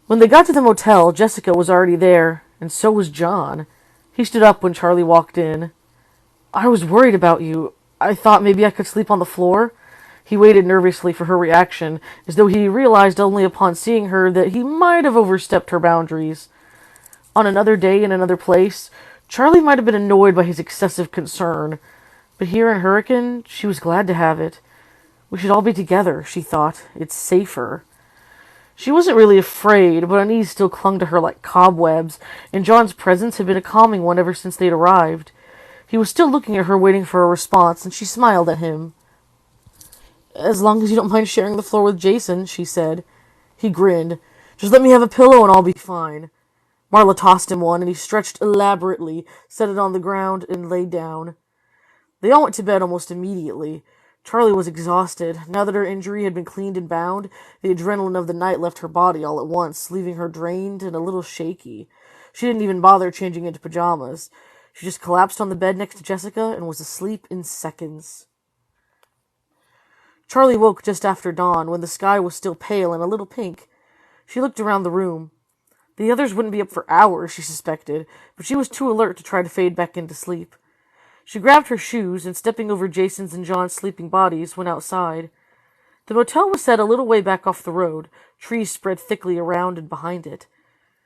When they got to the motel, Jessica was already there, and so was John. He stood up when Charlie walked in. "I was worried about you. I thought maybe I could sleep on the floor." He waited nervously for her reaction, as though he realized only upon seeing her that he might have overstepped her boundaries. On another day in another place, Charlie might have been annoyed by his excessive concern, but here in Hurricane, she was glad to have it. We should all be together, she thought. It's safer. She wasn't really afraid, but unease still clung to her like cobwebs, and John's presence had been a calming one ever since they'd arrived. He was still looking at her, waiting for a response, and she smiled at him. "As long as you don't mind sharing the floor with Jason," she said. He grinned. "Just let me have a pillow and I'll be fine." Marla tossed him one, and he stretched elaborately, set it on the ground, and lay down. They all went to bed almost immediately. Charlie was exhausted. Now that her injury had been cleaned and bound, the adrenaline of the night left her body all at once, leaving her drained and a little shaky. She didn't even bother changing into pajamas. She just collapsed on the bed next to Jessica and was asleep in seconds. Charlie woke just after dawn, when the sky was still pale and a little pink. She looked around the room. The others wouldn't be up for hours, she suspected, but she was too alert to try to fade back into sleep. She grabbed her shoes and, stepping over Jason's and John's sleeping bodies, went outside. The motel was set a little way back off the road, trees spread thickly around and behind it.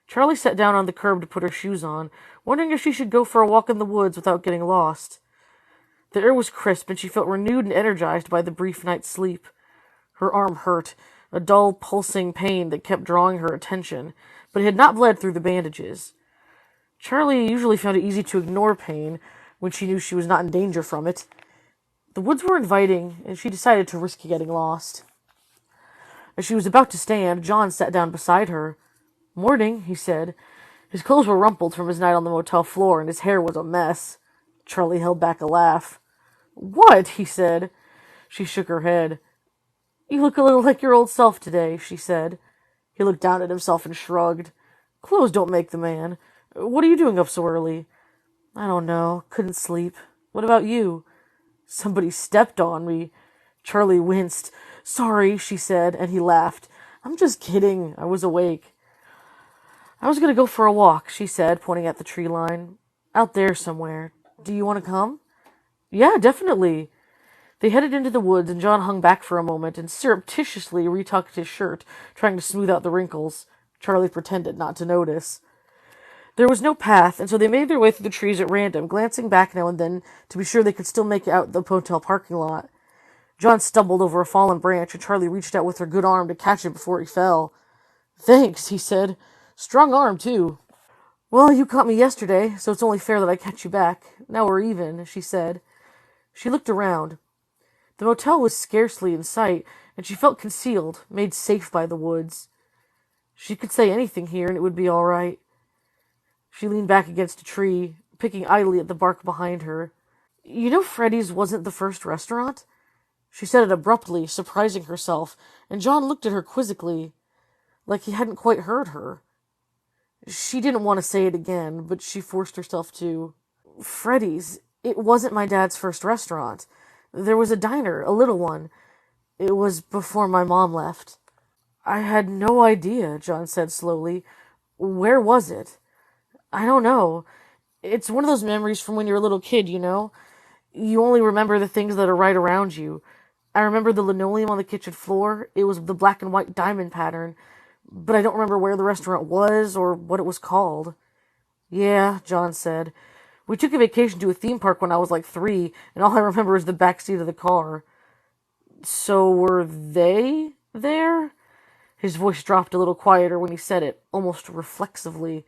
Charlie sat down on the curb to put her shoes on, wondering if she should go for a walk in the woods without getting lost. The air was crisp, and she felt renewed and energized by the brief night's sleep. Her arm hurt, a dull, pulsing pain that kept drawing her attention, but it had not bled through the bandages. Charlie usually found it easy to ignore pain when she knew she was not in danger from it. The woods were inviting, and she decided to risk getting lost. As she was about to stand, John sat down beside her. "Morning," he said. His clothes were rumpled from his night on the motel floor, and his hair was a mess. Charlie held back a laugh. "What?" he said. She shook her head. "You look a little like your old self today," she said. He looked down at himself and shrugged. "Clothes don't make the man. What are you doing up so early?" "I don't know. Couldn't sleep. What about you?" "Somebody stepped on me." Charlie winced. "Sorry," she said, and he laughed. "I'm just kidding. I was awake." "I was going to go for a walk," she said, pointing at the tree line. "Out there somewhere. Do you want to come?" "Yeah, definitely." They headed into the woods, and John hung back for a moment and surreptitiously retucked his shirt, trying to smooth out the wrinkles. Charlie pretended not to notice. There was no path, and so they made their way through the trees at random, glancing back now and then to be sure they could still make out the hotel parking lot. John stumbled over a fallen branch, and Charlie reached out with her good arm to catch him before he fell. "Thanks," he said. "Strong arm, too." "Well, you caught me yesterday, so it's only fair that I catch you back. Now we're even," she said. She looked around. The motel was scarcely in sight, and she felt concealed, made safe by the woods. She could say anything here, and it would be all right. She leaned back against a tree, picking idly at the bark behind her. "You know Freddy's wasn't the first restaurant?" She said it abruptly, surprising herself, and John looked at her quizzically, like he hadn't quite heard her. She didn't want to say it again, but she forced herself to. "Freddy's, it wasn't my dad's first restaurant. There was a diner, a little one. It was before my mom left." "I had no idea," John said slowly. "Where was it?" "I don't know. It's one of those memories from when you're a little kid, you know? You only remember the things that are right around you. I remember the linoleum on the kitchen floor. It was the black and white diamond pattern, but I don't remember where the restaurant was or what it was called." "Yeah," John said. "We took a vacation to a theme park when I was like 3, and all I remember is the back seat of the car." "So were they there?" His voice dropped a little quieter when he said it, almost reflexively.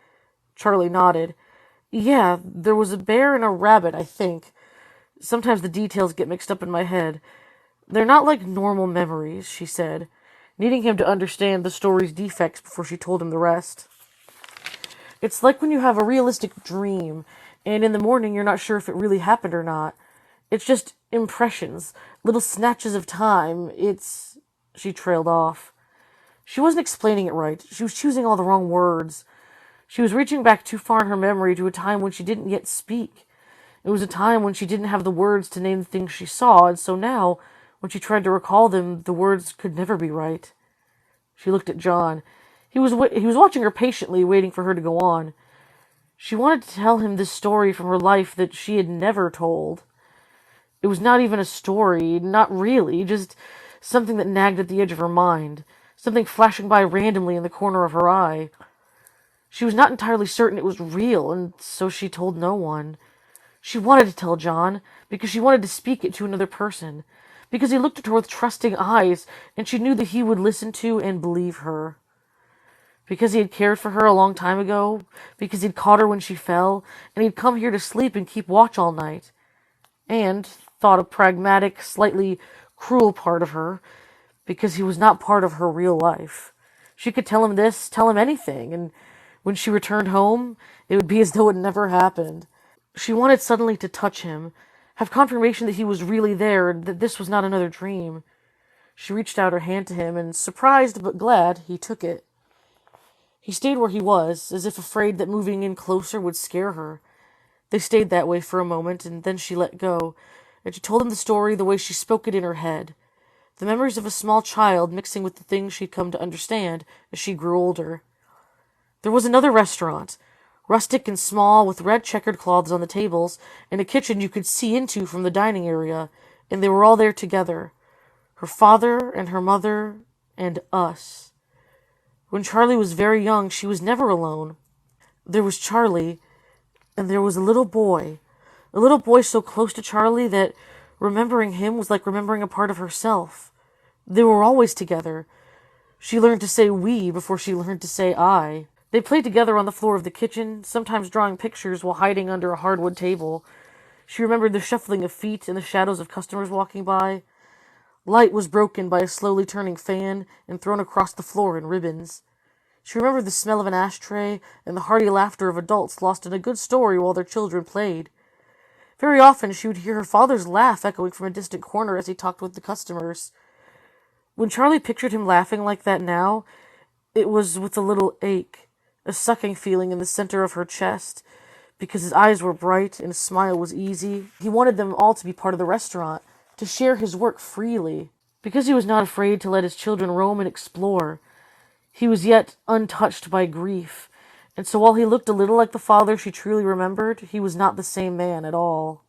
Charlie nodded. "Yeah, there was a bear and a rabbit, I think. Sometimes the details get mixed up in my head. They're not like normal memories," she said, needing him to understand the story's defects before she told him the rest. "It's like when you have a realistic dream, and in the morning you're not sure if it really happened or not. It's just impressions, little snatches of time. It's—" She trailed off. She wasn't explaining it right. She was choosing all the wrong words. She was reaching back too far in her memory to a time when she didn't yet speak. It was a time when she didn't have the words to name the things she saw, and so now, when she tried to recall them, the words could never be right. She looked at John. He was watching her patiently, waiting for her to go on. She wanted to tell him this story from her life that she had never told. It was not even a story, not really, just something that nagged at the edge of her mind, something flashing by randomly in the corner of her eye. She was not entirely certain it was real, and so she told no one. She wanted to tell John, because she wanted to speak it to another person, because he looked at her with trusting eyes, and she knew that he would listen to and believe her. Because he had cared for her a long time ago, because he'd caught her when she fell, and he'd come here to sleep and keep watch all night. And, thought a pragmatic, slightly cruel part of her, because he was not part of her real life. She could tell him this, tell him anything, and when she returned home, it would be as though it never happened. She wanted suddenly to touch him, have confirmation that he was really there and that this was not another dream. She reached out her hand to him, and, surprised but glad, he took it. He stayed where he was, as if afraid that moving in closer would scare her. They stayed that way for a moment, and then she let go, and she told him the story the way she spoke it in her head. The memories of a small child mixing with the things she'd come to understand as she grew older. There was another restaurant, rustic and small, with red checkered cloths on the tables, and a kitchen you could see into from the dining area, and they were all there together. Her father and her mother and us. When Charlie was very young, she was never alone. There was Charlie, and there was a little boy so close to Charlie that remembering him was like remembering a part of herself. They were always together. She learned to say we before she learned to say I. They played together on the floor of the kitchen, sometimes drawing pictures while hiding under a hardwood table. She remembered the shuffling of feet and the shadows of customers walking by. Light was broken by a slowly turning fan and thrown across the floor in ribbons. She remembered the smell of an ashtray and the hearty laughter of adults lost in a good story while their children played. Very often she would hear her father's laugh echoing from a distant corner as he talked with the customers. When Charlie pictured him laughing like that now, it was with a little ache, a sucking feeling in the center of her chest, because his eyes were bright and his smile was easy. He wanted them all to be part of the restaurant, to share his work freely, because he was not afraid to let his children roam and explore. He was yet untouched by grief, and so while he looked a little like the father she truly remembered, he was not the same man at all.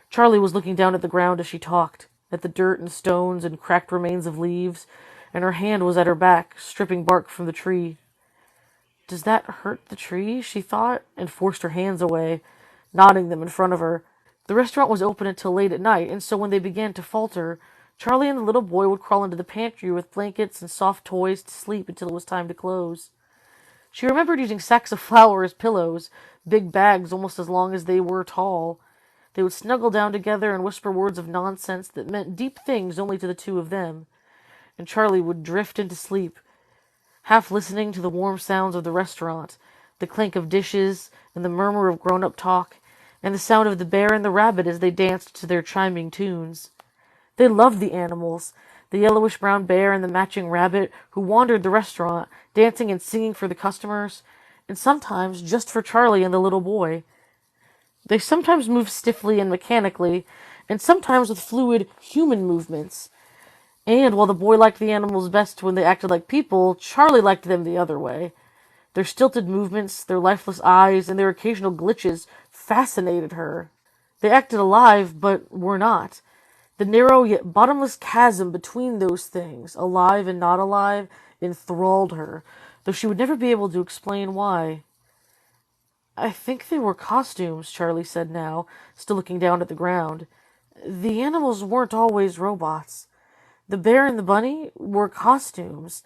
Charlie was looking down at the ground as she talked, at the dirt and stones and cracked remains of leaves, and her hand was at her back, stripping bark from the tree. Does that hurt the tree? She thought, and forced her hands away, nodding them in front of her. The restaurant was open until late at night, and so when they began to falter, Charlie and the little boy would crawl into the pantry with blankets and soft toys to sleep until it was time to close. She remembered using sacks of flour as pillows, big bags almost as long as they were tall. They would snuggle down together and whisper words of nonsense that meant deep things only to the two of them, and Charlie would drift into sleep, half listening to the warm sounds of the restaurant, the clink of dishes, and the murmur of grown-up talk, and the sound of the bear and the rabbit as they danced to their chiming tunes. They loved the animals, the yellowish-brown bear and the matching rabbit, who wandered the restaurant, dancing and singing for the customers, and sometimes just for Charlie and the little boy. They sometimes moved stiffly and mechanically, and sometimes with fluid human movements. And while the boy liked the animals best when they acted like people, Charlie liked them the other way. Their stilted movements, their lifeless eyes, and their occasional glitches fascinated her. They acted alive, but were not. The narrow yet bottomless chasm between those things, alive and not alive, enthralled her, though she would never be able to explain why. I think they were costumes, Charlie said now, still looking down at the ground. The animals weren't always robots. The bear and the bunny were costumes,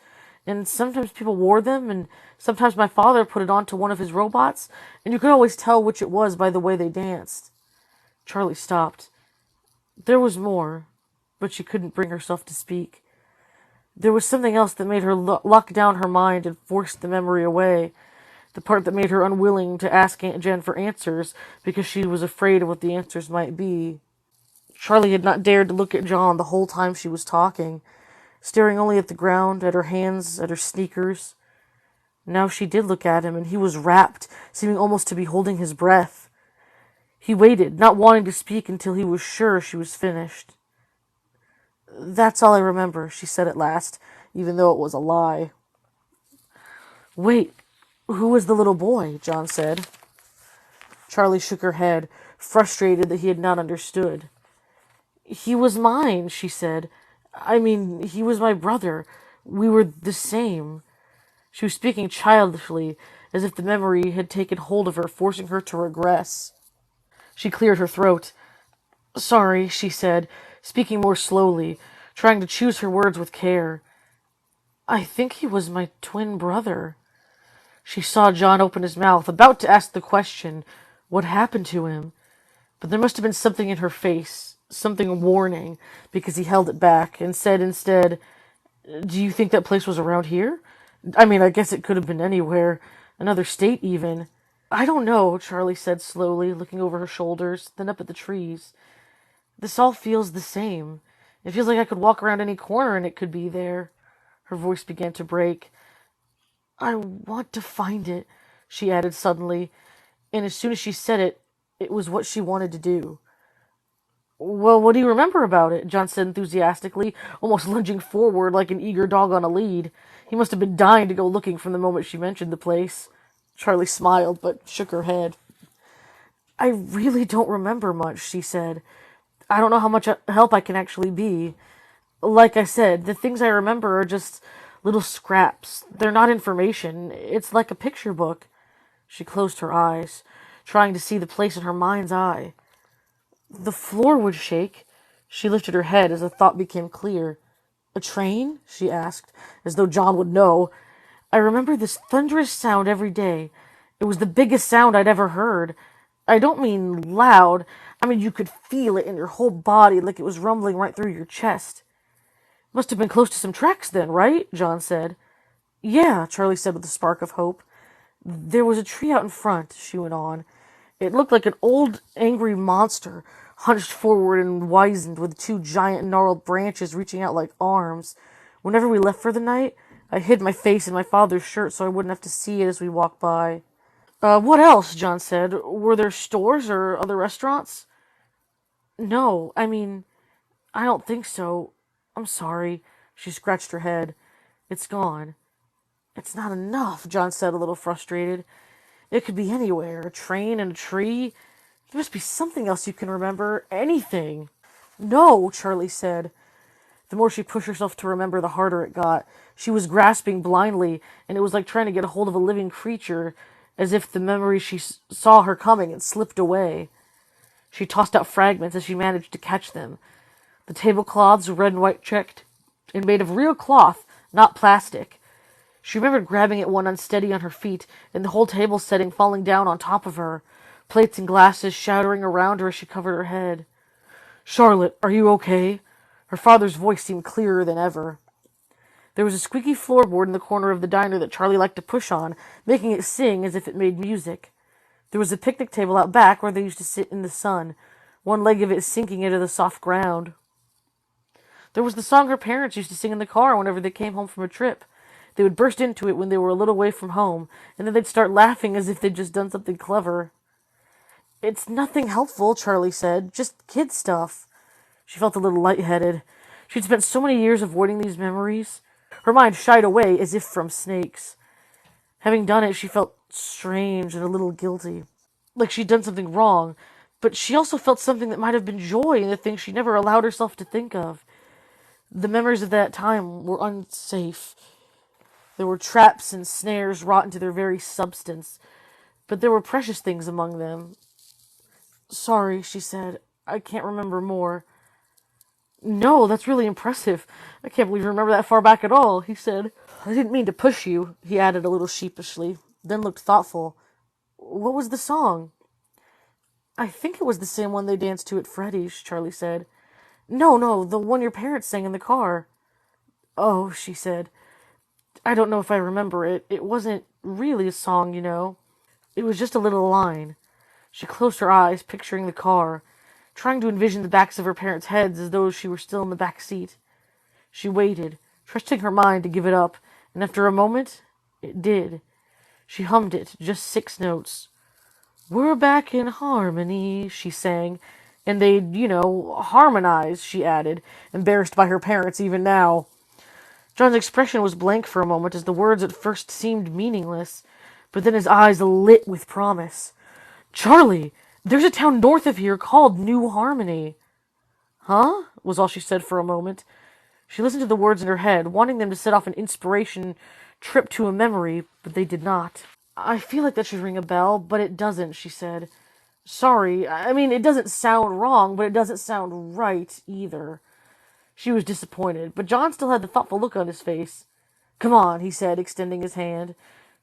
and sometimes people wore them, and sometimes my father put it onto one of his robots, and you could always tell which it was by the way they danced. Charlie stopped. There was more, but she couldn't bring herself to speak. There was something else that made her lock down her mind and force the memory away, the part that made her unwilling to ask Aunt Jen for answers because she was afraid of what the answers might be. Charlie had not dared to look at John the whole time she was talking, staring only at the ground, at her hands, at her sneakers. Now she did look at him, and he was rapt, seeming almost to be holding his breath. He waited, not wanting to speak until he was sure she was finished. That's all I remember, she said at last, even though it was a lie. Wait, who was the little boy? John said. Charlie shook her head, frustrated that he had not understood. He was mine, she said. I mean, he was my brother. We were the same. She was speaking childishly, as if the memory had taken hold of her, forcing her to regress. She cleared her throat. Sorry, she said, speaking more slowly, trying to choose her words with care. I think he was my twin brother. She saw John open his mouth, about to ask the question, what happened to him? But there must have been something in her face, something warning, because he held it back, and said instead, Do you think that place was around here? I mean, I guess it could have been anywhere, another state even. I don't know, Charlie said slowly, looking over her shoulders, then up at the trees. This all feels the same. It feels like I could walk around any corner and it could be there. Her voice began to break. I want to find it, she added suddenly, and as soon as she said it, it was what she wanted to do. Well, what do you remember about it? John said enthusiastically, almost lunging forward like an eager dog on a lead. He must have been dying to go looking from the moment she mentioned the place. Charlie smiled, but shook her head. I really don't remember much, she said. I don't know how much help I can actually be. Like I said, the things I remember are just little scraps. They're not information. It's like a picture book. She closed her eyes, trying to see the place in her mind's eye. The floor would shake. She lifted her head as a thought became clear. A train? She asked, as though John would know. I remember this thunderous sound every day. It was the biggest sound I'd ever heard. I don't mean loud. I mean you could feel it in your whole body like it was rumbling right through your chest. Must have been close to some tracks then, right? John said. Yeah, Charlie said with a spark of hope. There was a tree out in front, she went on. It looked like an old, angry monster, hunched forward and wizened with two giant gnarled branches reaching out like arms. Whenever we left for the night, I hid my face in my father's shirt so I wouldn't have to see it as we walked by. What else? John said. Were there stores or other restaurants? No, I mean, I don't think so. I'm sorry. She scratched her head. It's gone. It's not enough, John said, a little frustrated. It could be anywhere. A train and a tree. There must be something else you can remember. Anything. No, Charlie said. The more she pushed herself to remember, the harder it got. She was grasping blindly, and it was like trying to get a hold of a living creature, as if the memory she saw her coming had slipped away. She tossed out fragments as she managed to catch them. The tablecloths were red and white checked, and made of real cloth, not plastic. She remembered grabbing at one unsteady on her feet, and the whole table setting falling down on top of her, plates and glasses shattering around her as she covered her head. Charlotte, are you okay? Her father's voice seemed clearer than ever. There was a squeaky floorboard in the corner of the diner that Charlie liked to push on, making it sing as if it made music. There was a picnic table out back where they used to sit in the sun, one leg of it sinking into the soft ground. There was the song her parents used to sing in the car whenever they came home from a trip. They would burst into it when they were a little way from home, and then they'd start laughing as if they'd just done something clever. It's nothing helpful, Charlie said. Just kid stuff. She felt a little lightheaded. She'd spent so many years avoiding these memories. Her mind shied away as if from snakes. Having done it, she felt strange and a little guilty. Like she'd done something wrong. But she also felt something that might have been joy in the things she never allowed herself to think of. The memories of that time were unsafe. There were traps and snares wrought into their very substance. But there were precious things among them. Sorry, she said. I can't remember more. No, that's really impressive. I can't believe you remember that far back at all, he said. I didn't mean to push you, he added a little sheepishly, then looked thoughtful. What was the song? I think it was the same one they danced to at Freddy's, Charlie said. No, the one your parents sang in the car. Oh, she said. I don't know if I remember it. It wasn't really a song, you know. It was just a little line. She closed her eyes, picturing the car, trying to envision the backs of her parents' heads as though she were still in the back seat. She waited, trusting her mind to give it up, and after a moment, it did. She hummed it, just 6 notes. We're back in harmony, she sang, and they'd, harmonize, she added, embarrassed by her parents even now. John's expression was blank for a moment as the words at first seemed meaningless, but then his eyes lit with promise. "Charlie, there's a town north of here called New Harmony." "Huh?" was all she said for a moment. She listened to the words in her head, wanting them to set off an inspiration trip to a memory, but they did not. "I feel like that should ring a bell, but it doesn't," she said. "Sorry, I mean, it doesn't sound wrong, but it doesn't sound right either." She was disappointed, but John still had the thoughtful look on his face. "Come on," he said, extending his hand.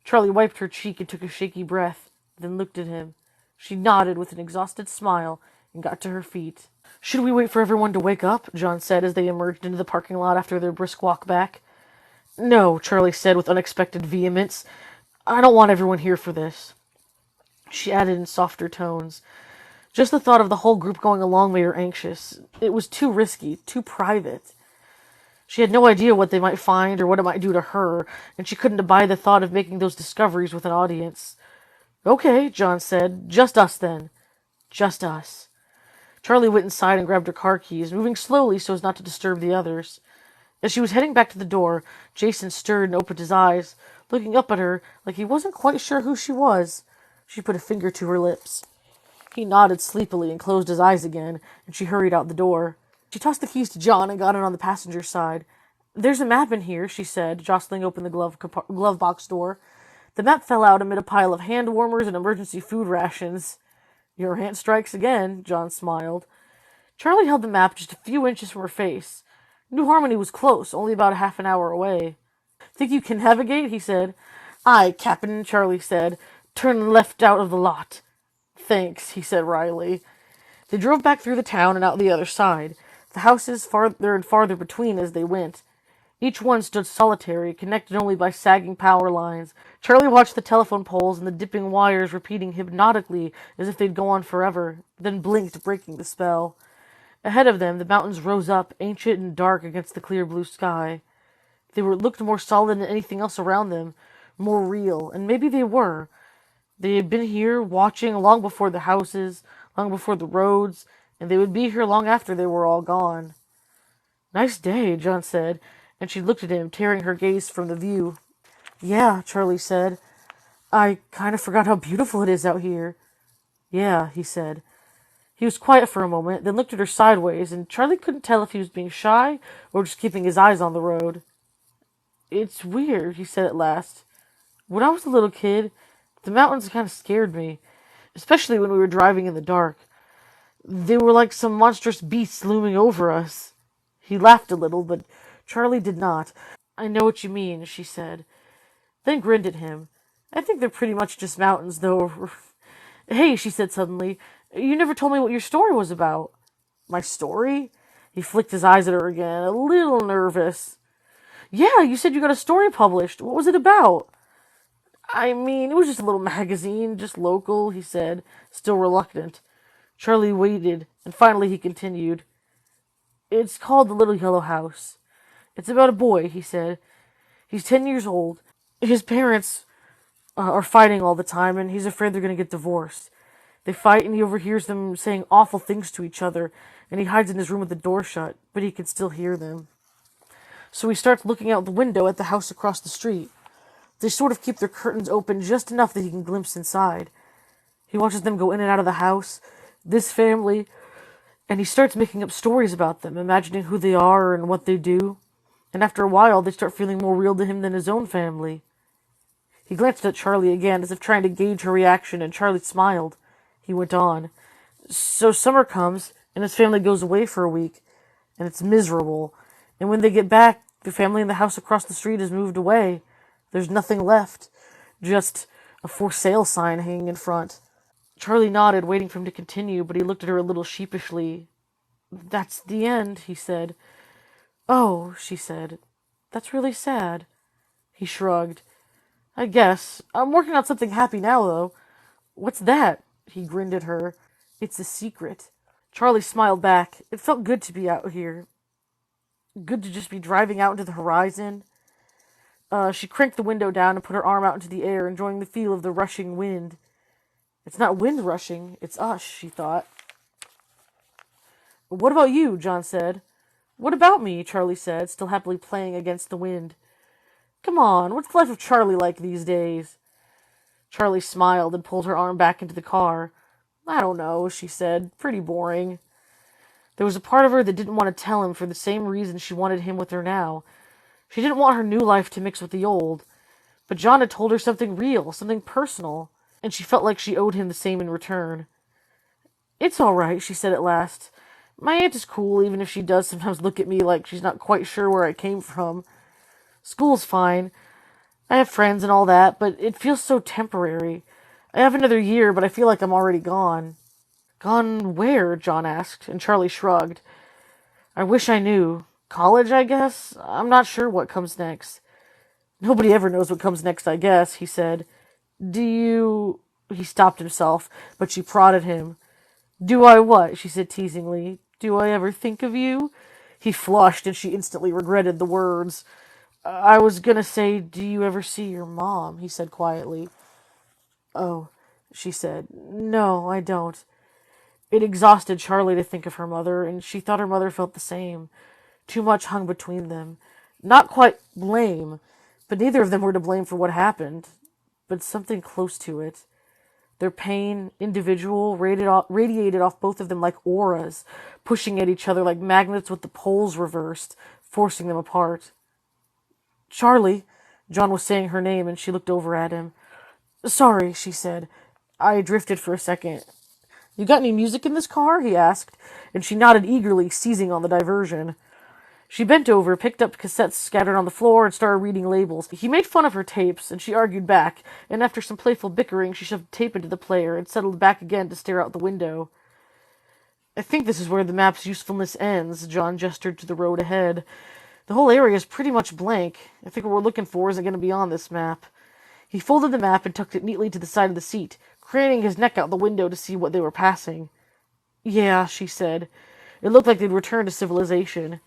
Charlie wiped her cheek and took a shaky breath, then looked at him. She nodded with an exhausted smile and got to her feet. "Should we wait for everyone to wake up?" John said as they emerged into the parking lot after their brisk walk back. "No," Charlie said with unexpected vehemence. "I don't want everyone here for this." She added in softer tones. Just the thought of the whole group going along made her anxious. It was too risky, too private. She had no idea what they might find or what it might do to her, and she couldn't abide the thought of making those discoveries with an audience. "Okay," John said. "Just us, then." "Just us." Charlie went inside and grabbed her car keys, moving slowly so as not to disturb the others. As she was heading back to the door, Jason stirred and opened his eyes, looking up at her like he wasn't quite sure who she was. She put a finger to her lips. He nodded sleepily and closed his eyes again, and she hurried out the door. She tossed the keys to John and got in on the passenger side. "There's a map in here," she said, jostling open the glove box door. The map fell out amid a pile of hand warmers and emergency food rations. "Your aunt strikes again," John smiled. Charlie held the map just a few inches from her face. New Harmony was close, only about half an hour away. "Think you can navigate?" he said. "Aye, Cap'n," Charlie said. "Turn left out of the lot." "Thanks," he said wryly. They drove back through the town and out the other side, the houses farther and farther between as they went. Each one stood solitary, connected only by sagging power lines. Charlie watched the telephone poles and the dipping wires repeating hypnotically as if they'd go on forever, then blinked, breaking the spell. Ahead of them, the mountains rose up, ancient and dark against the clear blue sky. Looked more solid than anything else around them, more real, and maybe they were. They had been here, watching, long before the houses, long before the roads, and they would be here long after they were all gone. "Nice day," John said, and she looked at him, tearing her gaze from the view. "Yeah," Charlie said. "I kind of forgot how beautiful it is out here." "Yeah," he said. He was quiet for a moment, then looked at her sideways, and Charlie couldn't tell if he was being shy or just keeping his eyes on the road. "It's weird," he said at last. "When I was a little kid, the mountains kind of scared me, especially when we were driving in the dark. They were like some monstrous beasts looming over us." He laughed a little, but Charlie did not. "I know what you mean," she said, then grinned at him. "I think they're pretty much just mountains, though." "Hey," she said suddenly, "you never told me what your story was about." "My story?" He flicked his eyes at her again, a little nervous. "Yeah, you said you got a story published. What was it about?" "I mean, it was just a little magazine, just local," he said, still reluctant. Charlie waited, and finally he continued. "It's called The Little Yellow House. It's about a boy," he said. "He's 10 years old. His parents are fighting all the time, and he's afraid they're going to get divorced. They fight, and he overhears them saying awful things to each other, and he hides in his room with the door shut, but he can still hear them. So he starts looking out the window at the house across the street. They sort of keep their curtains open just enough that he can glimpse inside. He watches them go in and out of the house, this family, and he starts making up stories about them, imagining who they are and what they do. And after a while, they start feeling more real to him than his own family." He glanced at Charlie again, as if trying to gauge her reaction, and Charlie smiled. He went on. "So summer comes, and his family goes away for a week, and it's miserable. And when they get back, the family in the house across the street has moved away. There's nothing left, just a for sale sign hanging in front." Charlie nodded, waiting for him to continue, but he looked at her a little sheepishly. "That's the end," he said. "Oh," she said. "That's really sad." He shrugged. "I guess. I'm working on something happy now, though." "What's that?" He grinned at her. "It's a secret." Charlie smiled back. It felt good to be out here. Good to just be driving out into the horizon. She cranked the window down and put her arm out into the air, enjoying the feel of the rushing wind. "It's not wind rushing, it's us," she thought. "What about you?" John said. What about me? Charlie said, still happily playing against the wind. Come on, what's the life of Charlie like these days? Charlie smiled and pulled her arm back into the car. I don't know, she said. Pretty boring. There was a part of her that didn't want to tell him for the same reason she wanted him with her now. She didn't want her new life to mix with the old. But John had told her something real, something personal, and she felt like she owed him the same in return. It's all right, she said at last. My aunt is cool, even if she does sometimes look at me like she's not quite sure where I came from. School's fine. I have friends and all that, but it feels so temporary. I have another year, but I feel like I'm already gone. Gone where? John asked, and Charlie shrugged. I wish I knew. College, I guess? I'm not sure what comes next. Nobody ever knows what comes next, I guess, he said. Do you... He stopped himself, but she prodded him. Do I what? She said teasingly. Do I ever think of you? He flushed, and she instantly regretted the words. I was gonna say, do you ever see your mom? He said quietly. Oh, she said. No, I don't. It exhausted Charlie to think of her mother, and she thought her mother felt the same. Too much hung between them. Not quite blame, but neither of them were to blame for what happened, but something close to it. Their pain, individual, radiated off both of them like auras, pushing at each other like magnets with the poles reversed, forcing them apart. Charlie, John was saying her name, and she looked over at him. Sorry, she said. I drifted for a second. You got any music in this car? He asked, and she nodded eagerly, seizing on the diversion. She bent over, picked up cassettes scattered on the floor, and started reading labels. He made fun of her tapes, and she argued back, and after some playful bickering, she shoved the tape into the player and settled back again to stare out the window. I think this is where the map's usefulness ends, John gestured to the road ahead. The whole area is pretty much blank. I think what we're looking for isn't going to be on this map. He folded the map and tucked it neatly to the side of the seat, craning his neck out the window to see what they were passing. Yeah, she said. It looked like they'd returned to civilization.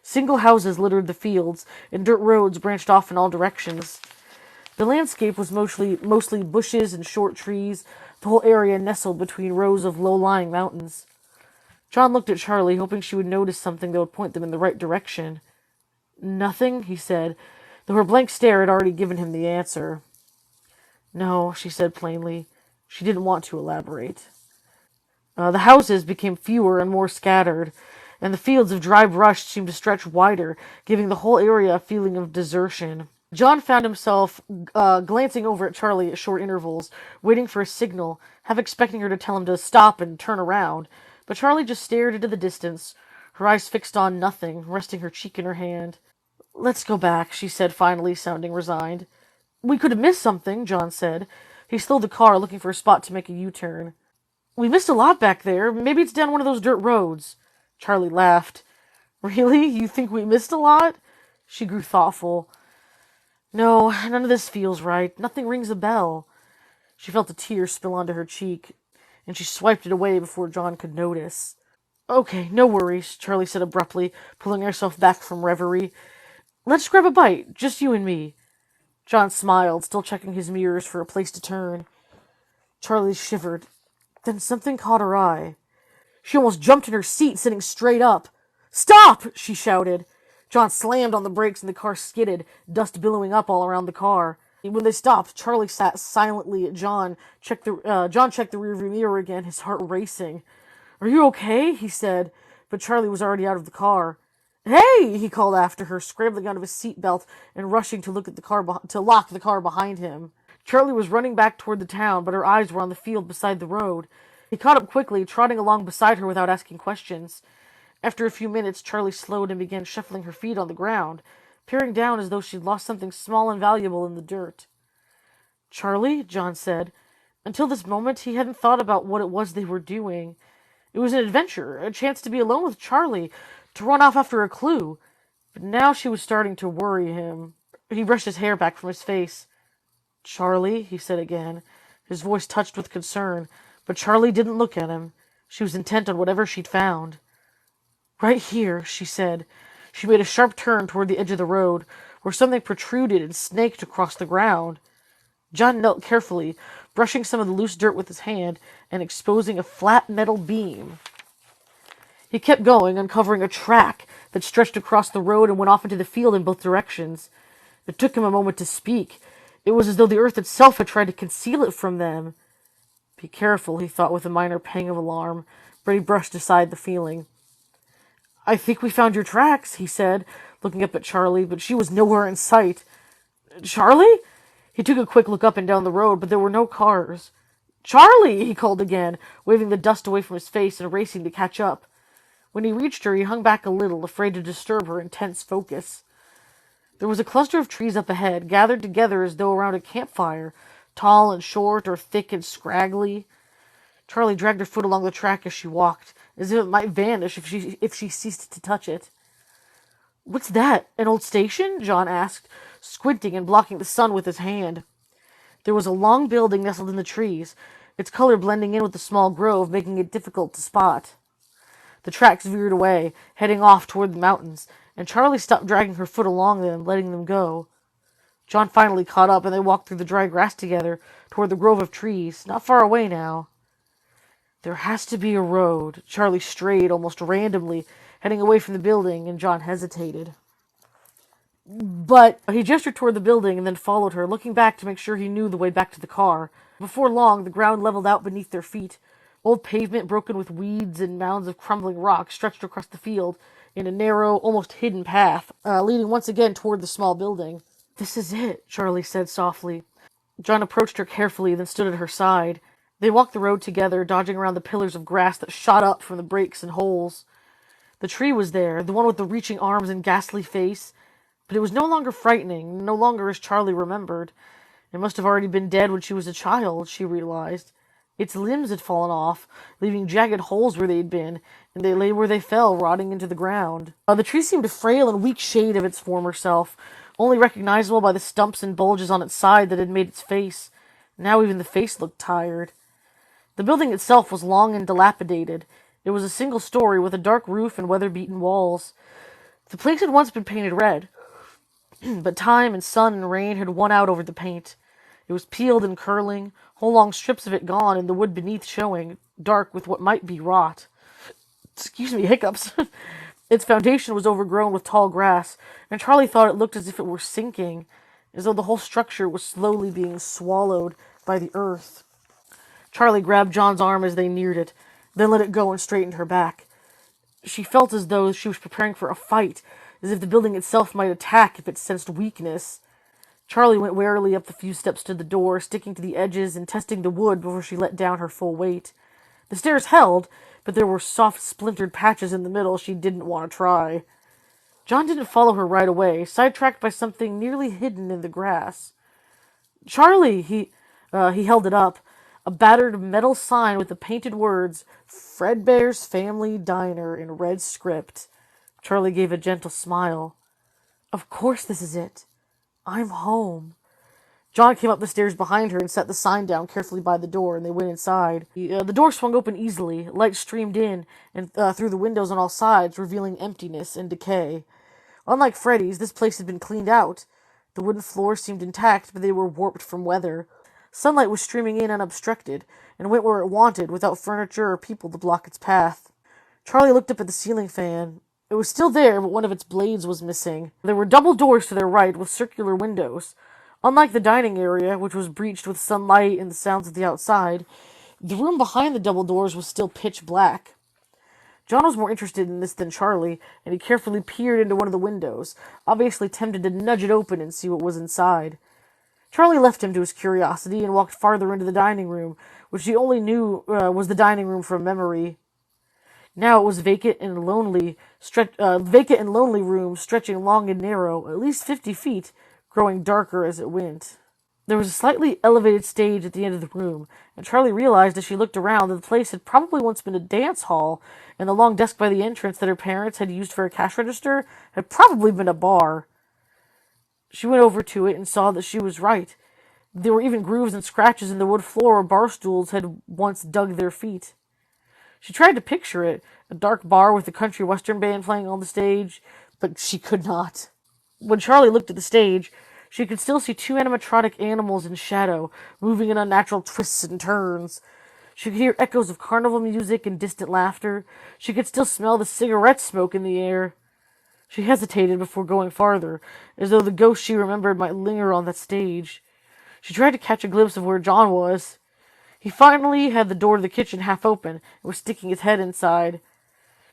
Single houses littered the fields, and dirt roads branched off in all directions. The landscape was mostly bushes and short trees, the whole area nestled between rows of low-lying mountains. John looked at Charlie, hoping she would notice something that would point them in the right direction. Nothing, he said, though her blank stare had already given him the answer. No, she said plainly. She didn't want to elaborate. The houses became fewer and more scattered, and the fields of dry brush seemed to stretch wider, giving the whole area a feeling of desertion. John found himself glancing over at Charlie at short intervals, waiting for a signal, half expecting her to tell him to stop and turn around. But Charlie just stared into the distance, her eyes fixed on nothing, resting her cheek in her hand. Let's go back, she said finally, sounding resigned. We could have missed something, John said. He slowed the car, looking for a spot to make a U-turn. We missed a lot back there. Maybe it's down one of those dirt roads. Charlie laughed. Really? You think we missed a lot? She grew thoughtful. No, none of this feels right. Nothing rings a bell. She felt a tear spill onto her cheek, and she swiped it away before John could notice. Okay, no worries, Charlie said abruptly, pulling herself back from reverie. Let's grab a bite, just you and me. John smiled, still checking his mirrors for a place to turn. Charlie shivered. Then something caught her eye. She almost jumped in her seat, sitting straight up. Stop! She shouted. John slammed on the brakes and the car skidded, dust billowing up all around the car. When they stopped, Charlie sat silently at John. John checked the rearview mirror again, his heart racing. Are you okay? He said, but Charlie was already out of the car. Hey! He called after her, scrambling out of his seatbelt and rushing to lock the car behind him. Charlie was running back toward the town, but her eyes were on the field beside the road. He caught up quickly, trotting along beside her without asking questions. After a few minutes, Charlie slowed and began shuffling her feet on the ground, peering down as though she'd lost something small and valuable in the dirt. Charlie, John said. Until this moment, he hadn't thought about what it was they were doing. It was an adventure, a chance to be alone with Charlie, to run off after a clue. But now she was starting to worry him. He brushed his hair back from his face. Charlie, he said again, his voice touched with concern, but Charlie didn't look at him. She was intent on whatever she'd found. Right here, she said. She made a sharp turn toward the edge of the road, where something protruded and snaked across the ground. John knelt carefully, brushing some of the loose dirt with his hand and exposing a flat metal beam. He kept going, uncovering a track that stretched across the road and went off into the field in both directions. It took him a moment to speak. It was as though the earth itself had tried to conceal it from them. Be careful, he thought with a minor pang of alarm, but he brushed aside the feeling. I think we found your tracks, he said, looking up at Charlie, but she was nowhere in sight. Charlie? He took a quick look up and down the road, but there were no cars. Charlie! He called again, waving the dust away from his face and racing to catch up. When he reached her, he hung back a little, afraid to disturb her intense focus. There was a cluster of trees up ahead, gathered together as though around a campfire, tall and short or thick and scraggly. Charlie dragged her foot along the track as she walked, as if it might vanish if she ceased to touch it. What's that? An old station? John asked, squinting and blocking the sun with his hand. There was a long building nestled in the trees, its color blending in with the small grove, making it difficult to spot. The tracks veered away, heading off toward the mountains, and Charlie stopped dragging her foot along them, letting them go. John finally caught up, and they walked through the dry grass together, toward the grove of trees, not far away now. There has to be a road. Charlie strayed almost randomly, heading away from the building, and John hesitated. But he gestured toward the building and then followed her, looking back to make sure he knew the way back to the car. Before long, the ground leveled out beneath their feet. Old pavement broken with weeds and mounds of crumbling rock stretched across the field in a narrow, almost hidden path, leading once again toward the small building. This is it, Charlie said softly. John approached her carefully, then stood at her side. They walked the road together, dodging around the pillars of grass that shot up from the breaks and holes. The tree was there, the one with the reaching arms and ghastly face, but it was no longer frightening, no longer as Charlie remembered. It must have already been dead when she was a child, she realized. Its limbs had fallen off, leaving jagged holes where they'd been, and they lay where they fell, rotting into the ground. The tree seemed a frail and weak shade of its former self, only recognizable by the stumps and bulges on its side that had made its face. Now even the face looked tired. The building itself was long and dilapidated. It was a single story with a dark roof and weather-beaten walls. The place had once been painted red, but time and sun and rain had won out over the paint. It was peeled and curling, whole long strips of it gone, and the wood beneath showing, dark with what might be rot. Excuse me, hiccups. Its foundation was overgrown with tall grass, and Charlie thought it looked as if it were sinking, as though the whole structure was slowly being swallowed by the earth. Charlie grabbed John's arm as they neared it, then let it go and straightened her back. She felt as though she was preparing for a fight, as if the building itself might attack if it sensed weakness. Charlie went warily up the few steps to the door, sticking to the edges and testing the wood before she let down her full weight. The stairs held, but there were soft, splintered patches in the middle she didn't want to try. John didn't follow her right away, sidetracked by something nearly hidden in the grass. Charlie! He held it up. A battered metal sign with the painted words, Fredbear's Family Diner, in red script. Charlie gave a gentle smile. Of course this is it. I'm home. John came up the stairs behind her and set the sign down carefully by the door, and they went inside. The door swung open easily. Light streamed in and through the windows on all sides, revealing emptiness and decay. Unlike Freddy's, this place had been cleaned out. The wooden floors seemed intact, but they were warped from weather. Sunlight was streaming in unobstructed, and went where it wanted, without furniture or people to block its path. Charlie looked up at the ceiling fan. It was still there, but one of its blades was missing. There were double doors to their right, with circular windows. Unlike the dining area, which was breached with sunlight and the sounds of the outside, the room behind the double doors was still pitch black. John was more interested in this than Charlie, and he carefully peered into one of the windows, obviously tempted to nudge it open and see what was inside. Charlie left him to his curiosity and walked farther into the dining room, which he only knew was the dining room from memory. Now it was vacant and lonely room stretching long and narrow, at least 50 feet, growing darker as it went. There was a slightly elevated stage at the end of the room, and Charlie realized as she looked around that the place had probably once been a dance hall, and the long desk by the entrance that her parents had used for a cash register had probably been a bar. She went over to it and saw that she was right. There were even grooves and scratches in the wood floor where bar stools had once dug their feet. She tried to picture it, a dark bar with a country western band playing on the stage, but she could not. When Charlie looked at the stage, she could still see two animatronic animals in shadow, moving in unnatural twists and turns. She could hear echoes of carnival music and distant laughter. She could still smell the cigarette smoke in the air. She hesitated before going farther, as though the ghost she remembered might linger on that stage. She tried to catch a glimpse of where John was. He finally had the door to the kitchen half open and was sticking his head inside.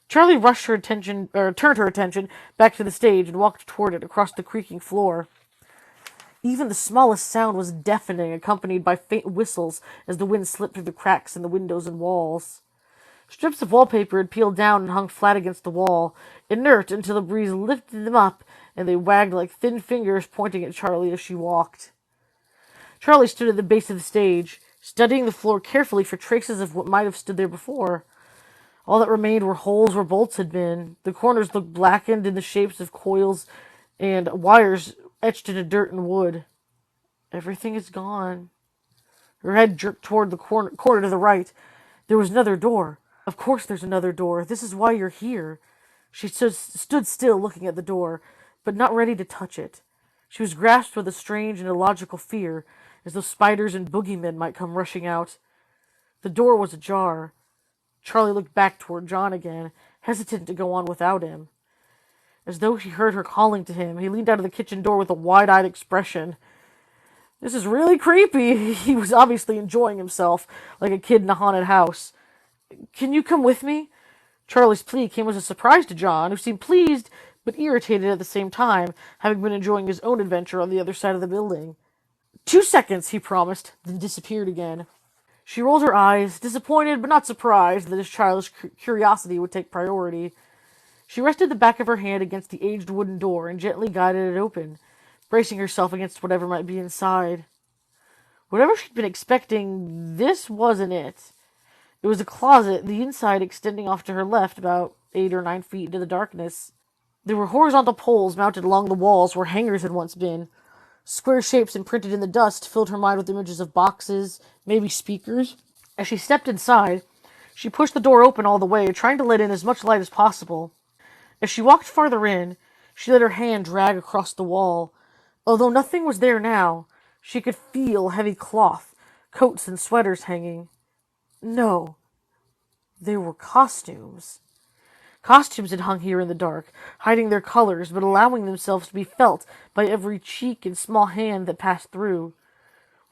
Charlie turned her attention back to the stage and walked toward it across the creaking floor. Even the smallest sound was deafening, accompanied by faint whistles as the wind slipped through the cracks in the windows and walls. Strips of wallpaper had peeled down and hung flat against the wall, inert until the breeze lifted them up, and they wagged like thin fingers pointing at Charlie as she walked. Charlie stood at the base of the stage, studying the floor carefully for traces of what might have stood there before. All that remained were holes where bolts had been. The corners looked blackened in the shapes of coils and wires etched into dirt and wood. Everything is gone. Her head jerked toward the corner to the right. There was another door. Of course there's another door. This is why you're here. She stood still looking at the door, but not ready to touch it. She was grasped with a strange and illogical fear, as though spiders and boogeymen might come rushing out. The door was ajar. Charlie looked back toward John again, hesitant to go on without him. As though he heard her calling to him, he leaned out of the kitchen door with a wide-eyed expression. This is really creepy. He was obviously enjoying himself, like a kid in a haunted house. Can you come with me? Charlie's plea came as a surprise to John, who seemed pleased but irritated at the same time, having been enjoying his own adventure on the other side of the building. 2 seconds, he promised, then disappeared again. She rolled her eyes, disappointed but not surprised that his childish curiosity would take priority. She rested the back of her hand against the aged wooden door and gently guided it open, bracing herself against whatever might be inside. Whatever she'd been expecting, this wasn't it. It was a closet, the inside extending off to her left about 8 or 9 feet into the darkness. There were horizontal poles mounted along the walls where hangers had once been. Square shapes imprinted in the dust filled her mind with images of boxes, maybe speakers. As she stepped inside, she pushed the door open all the way, trying to let in as much light as possible. As she walked farther in, she let her hand drag across the wall. Although nothing was there now, she could feel heavy cloth, coats and sweaters hanging. No, they were costumes. Costumes had hung here in the dark, hiding their colors, but allowing themselves to be felt by every cheek and small hand that passed through.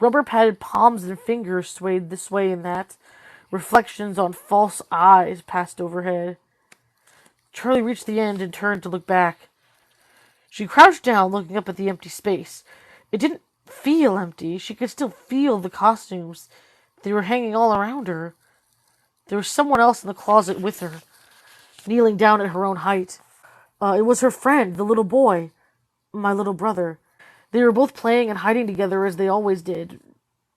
Rubber-padded palms and fingers swayed this way and that. Reflections on false eyes passed overhead. Charlie reached the end and turned to look back. She crouched down, looking up at the empty space. It didn't feel empty. She could still feel the costumes. They were hanging all around her. There was someone else in the closet with her, kneeling down at her own height. It was her friend, the little boy, my little brother. They were both playing and hiding together as they always did,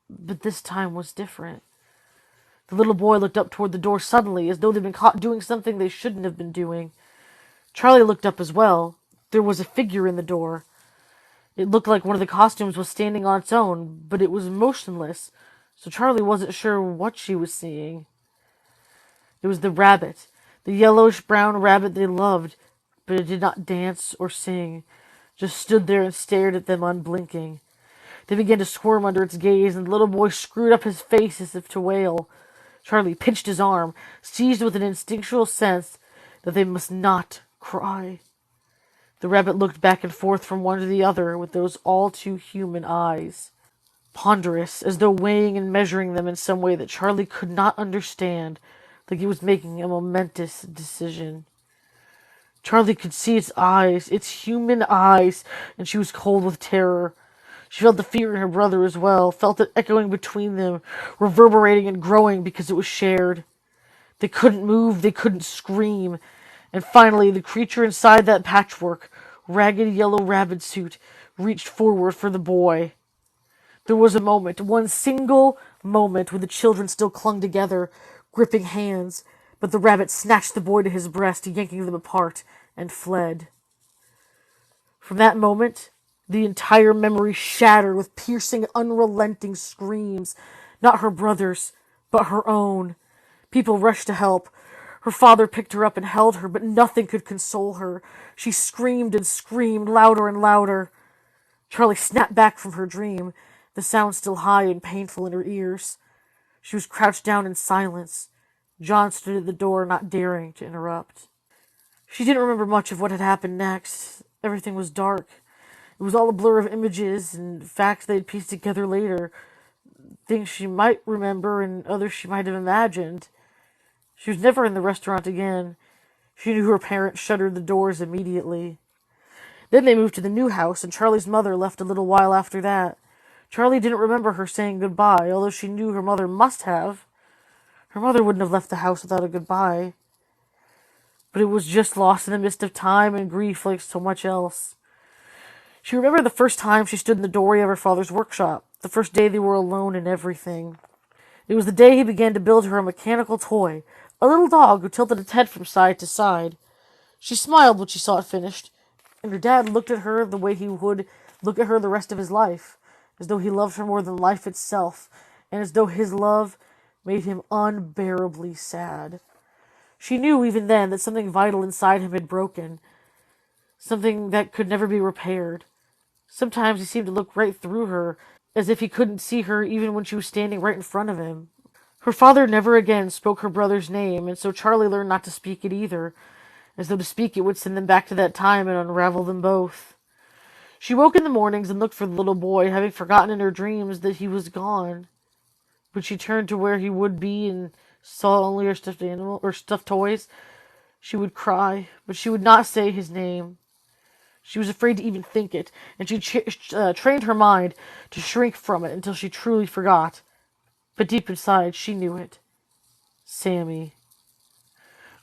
but this time was different. The little boy looked up toward the door suddenly, as though they'd been caught doing something they shouldn't have been doing. Charlie looked up as well. There was a figure in the door. It looked like one of the costumes was standing on its own, but it was motionless, so Charlie wasn't sure what she was seeing. It was the rabbit, the yellowish-brown rabbit they loved, but it did not dance or sing, just stood there and stared at them unblinking. They began to squirm under its gaze, and the little boy screwed up his face as if to wail. Charlie pinched his arm, seized with an instinctual sense that they must not cry. The rabbit looked back and forth from one to the other with those all-too-human eyes, ponderous, as though weighing and measuring them in some way that Charlie could not understand, like he was making a momentous decision. Charlie could see its eyes, its human eyes, and she was cold with terror. She felt the fear in her brother as well, felt it echoing between them, reverberating and growing because it was shared. They couldn't move, they couldn't scream. And finally, the creature inside that patchwork, ragged yellow rabbit suit, reached forward for the boy. There was a moment, one single moment, when the children still clung together, gripping hands, but the rabbit snatched the boy to his breast, yanking them apart, and fled. From that moment, the entire memory shattered with piercing, unrelenting screams, not her brother's, but her own. People rushed to help. Her father picked her up and held her, but nothing could console her. She screamed and screamed, louder and louder. Charlie snapped back from her dream, the sound still high and painful in her ears. She was crouched down in silence. John stood at the door, not daring to interrupt. She didn't remember much of what had happened next. Everything was dark. It was all a blur of images and facts they'd pieced together later. Things she might remember and others she might have imagined. She was never in the restaurant again. She knew her parents shuttered the doors immediately. Then they moved to the new house, and Charlie's mother left a little while after that. Charlie didn't remember her saying goodbye, although she knew her mother must have. Her mother wouldn't have left the house without a goodbye. But it was just lost in the mist of time and grief like so much else. She remembered the first time she stood in the doorway of her father's workshop, the first day they were alone in everything. It was the day he began to build her a mechanical toy, a little dog who tilted its head from side to side. She smiled when she saw it finished, and her dad looked at her the way he would look at her the rest of his life, as though he loved her more than life itself, and as though his love made him unbearably sad. She knew even then that something vital inside him had broken, something that could never be repaired. Sometimes he seemed to look right through her, as if he couldn't see her even when she was standing right in front of him. Her father never again spoke her brother's name, and so Charlie learned not to speak it either, as though to speak it would send them back to that time and unravel them both. She woke in the mornings and looked for the little boy, having forgotten in her dreams that he was gone. When she turned to where he would be and saw only her stuffed animal or stuffed toys, she would cry, but she would not say his name. She was afraid to even think it, and she trained her mind to shrink from it until she truly forgot. But deep inside, she knew it. Sammy.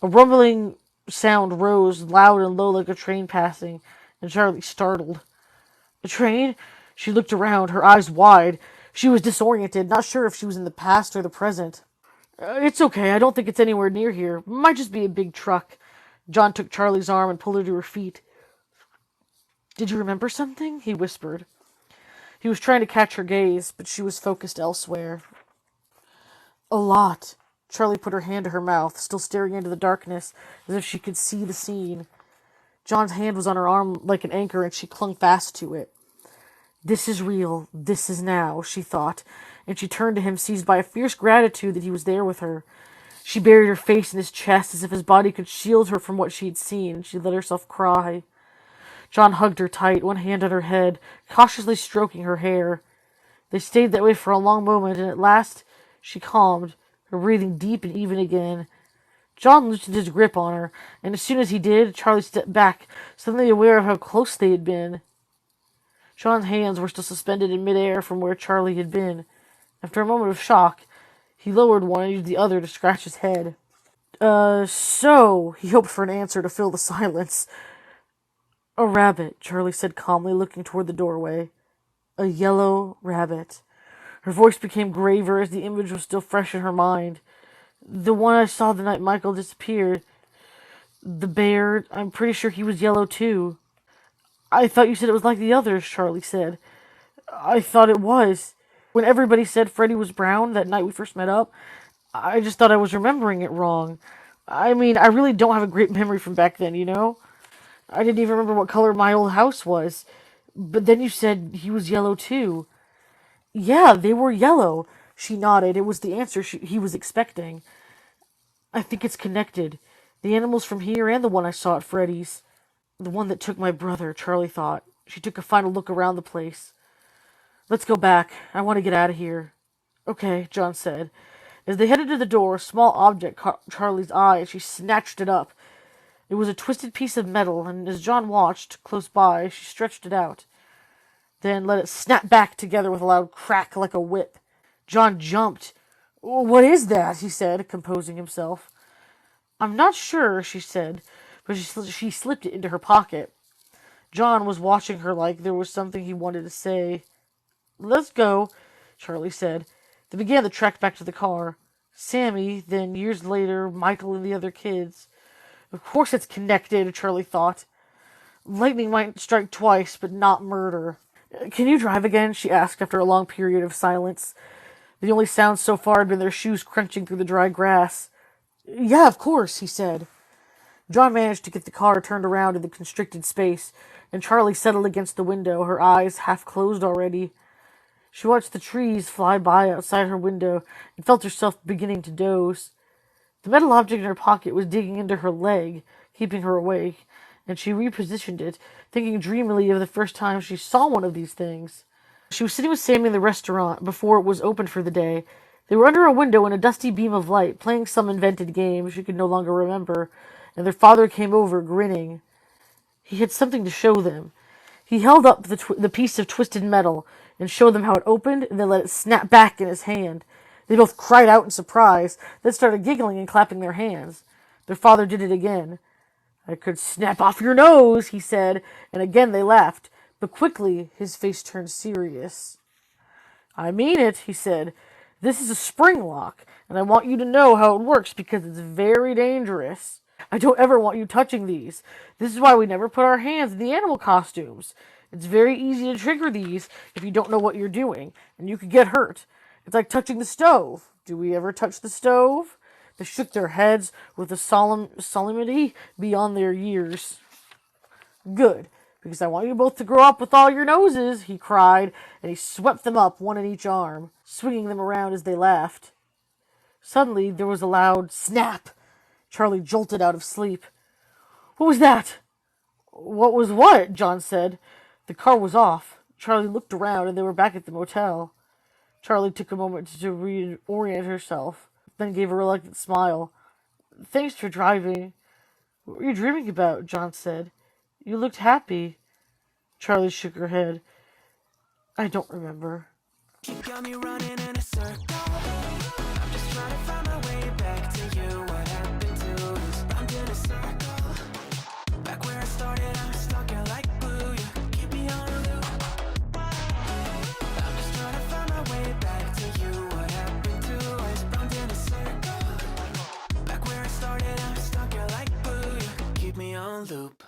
A rumbling sound rose loud and low like a train passing, and Charlie startled. A train? She looked around, her eyes wide. She was disoriented, not sure if she was in the past or the present. It's okay, I don't think it's anywhere near here. Might just be a big truck. John took Charlie's arm and pulled her to her feet. Did you remember something? He whispered. He was trying to catch her gaze, but she was focused elsewhere. A lot. Charlie put her hand to her mouth, still staring into the darkness, as if she could see the scene. John's hand was on her arm like an anchor, and she clung fast to it. This is real. This is now, she thought, and she turned to him, seized by a fierce gratitude that he was there with her. She buried her face in his chest as if his body could shield her from what she had seen, and she let herself cry. John hugged her tight, one hand on her head, cautiously stroking her hair. They stayed that way for a long moment, and at last she calmed, her breathing deep and even again. John loosened his grip on her, and as soon as he did, Charlie stepped back, suddenly aware of how close they had been. John's hands were still suspended in midair from where Charlie had been. After a moment of shock, he lowered one and used the other to scratch his head. So, he hoped for an answer to fill the silence. A rabbit, Charlie said calmly, looking toward the doorway. A yellow rabbit. Her voice became graver as the image was still fresh in her mind. The one I saw the night Michael disappeared. The bear, I'm pretty sure he was yellow too. I thought you said it was like the others, Charlie said. I thought it was. When everybody said Freddy was brown that night we first met up, I just thought I was remembering it wrong. I mean, I really don't have a great memory from back then, you know? I didn't even remember what color my old house was. But then you said he was yellow too. Yeah, they were yellow. She nodded. It was the answer he was expecting. I think it's connected. The animals from here and the one I saw at Freddy's. The one that took my brother, Charlie thought. She took a final look around the place. Let's go back. I want to get out of here. Okay, John said. As they headed to the door, a small object caught Charlie's eye as she snatched it up. It was a twisted piece of metal, and as John watched, close by, she stretched it out. Then let it snap back together with a loud crack like a whip. John jumped. What is that? He said, composing himself. I'm not sure, she said, but she slipped it into her pocket. John was watching her like there was something he wanted to say. Let's go, Charlie said. They began the trek back to the car. Sammy, then years later, Michael and the other kids. Of course it's connected, Charlie thought. Lightning might strike twice, but not murder. Can you drive again? She asked after a long period of silence. The only sound so far had been their shoes crunching through the dry grass. Yeah, of course, he said. John managed to get the car turned around in the constricted space, and Charlie settled against the window, her eyes half closed already. She watched the trees fly by outside her window and felt herself beginning to doze. The metal object in her pocket was digging into her leg, keeping her awake, and she repositioned it, thinking dreamily of the first time she saw one of these things. She was sitting with Sammy in the restaurant before it was opened for the day. They were under a window in a dusty beam of light, playing some invented game she could no longer remember, and their father came over, grinning. He had something to show them. He held up the piece of twisted metal and showed them how it opened, and then let it snap back in his hand. They both cried out in surprise, then started giggling and clapping their hands. Their father did it again. "I could snap off your nose," he said, and again they laughed. But quickly his face turned serious. "I mean it," he said. "This is a spring lock, and I want you to know how it works because it's very dangerous. I don't ever want you touching these. This is why we never put our hands in the animal costumes. It's very easy to trigger these if you don't know what you're doing, and you could get hurt. It's like touching the stove. Do we ever touch the stove?" They shook their heads with a solemnity beyond their years. "Good, because I want you both to grow up with all your noses," he cried, and he swept them up, one in each arm, swinging them around as they laughed. Suddenly, there was a loud snap. Charlie jolted out of sleep. "What was that?" "What was what?" John said. The car was off. Charlie looked around, and they were back at the motel. Charlie took a moment to reorient herself, then gave a reluctant smile. "Thanks for driving." "What were you dreaming about?" John said. "You looked happy." Charlie shook her head. "I don't remember." You got me running in a circle. I'm just trying to find my way back to you. What happened to us? I'm in a circle. Back where I started, I'm stuck in like glue. You keep me on a loop. I'm just trying to find my way back to you. What happened to us? I'm in a circle. Back where I started, I'm stuck in like glue. You keep me on loop.